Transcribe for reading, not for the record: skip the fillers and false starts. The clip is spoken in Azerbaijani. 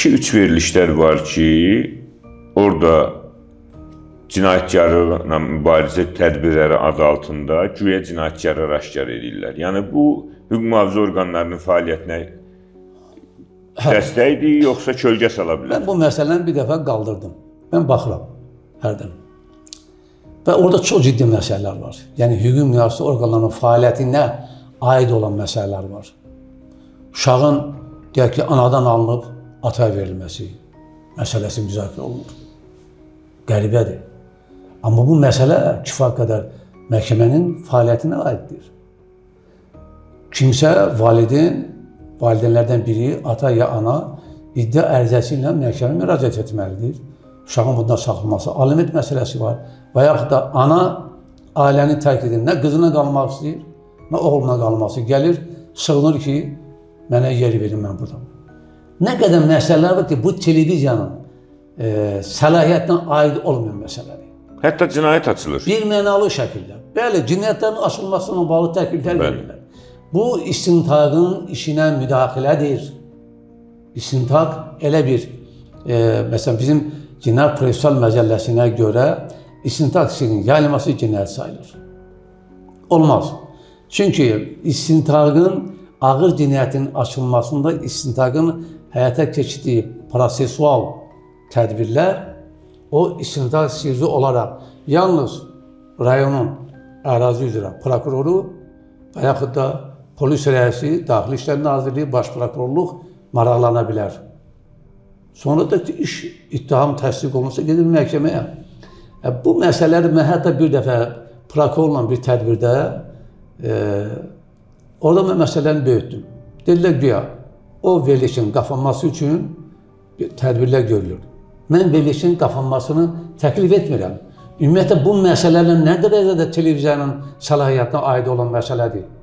2-3 verilişlər var ki, orada cinayətkarlarla mübarizə tədbirləri adı altında güya cinayətkarlar aşkar edirlər. Yəni bu hüquq mühafizə orqanlarının fəaliyyətinə dəstəkdir, yoxsa kölgə sala bilər? Mən bu məsələni bir dəfə qaldırdım. Mən baxıram hərdən. Və orada çox ciddi məsələlər var. Yəni hüquq mühafizə orqanlarının fəaliyyətinə aid olan məsələlər var. Uşağın deyək ki, anadan alınıb ataya verilməsi məsələsi müzakirə olunur. Qəribədir. Amma bu məsələ kifayət qədər məhkəmənin fəaliyyətinə aiddir. Kimsə valideynlərdən biri, ata ya ana iddia ərizəsi ilə məhkəməyə müraciət etməlidir. Uşağın bundan saxlanması, aliment məsələsi var. Və yaxud da ana ailəni tərk edir. Nə qızına qalmaq istəyir, nə oğluna qalması. Gəlir, sığınır ki, mənə yer verin, mən buradam. Nə qədər məsələlər var ki, bu televiziyanın səlahiyyətinə aid olmayan məsələdir. Hətta cinayət açılır. Bir mənalı şəkildə. Bəli, cinayətlərin açılmasına bağlı təkliklər verirlər. Bu, istintaqın işinə müdaxilədir. İstintaq elə bir, məsələn, bizim Cinayət Prosessual Məcəlləsinə görə istintaq işinin yayılması cinayət sayılır. Olmaz. Çünki istintaqın ağır cinayətin açılmasında istintaqın həyata keçirdiyi prosessual tədbirlər o istintaq sirri olaraq yalnız rayonun ərazi üzrə prokuroru və yaxud da polis rəisi, Daxili İşlər Nazirliyi, Baş Prokurorluq maraqlana bilər. Sonra da iş, ittiham təsdiq olunsa gedir məhkəməyə. Bu məsələləri mən hətta bir dəfə prokurorla bir tədbirdə orada mən məsələni böyütdüm. Dedilər güya, o verilişin qapanması üçün tədbirlər görülür. Mən verilişin qapanmasını təklif etmirəm. Ümumiyyətlə, bu məsələlər nə dərəcədə televiziyanın səlahiyyətinə aid olan məsələdir?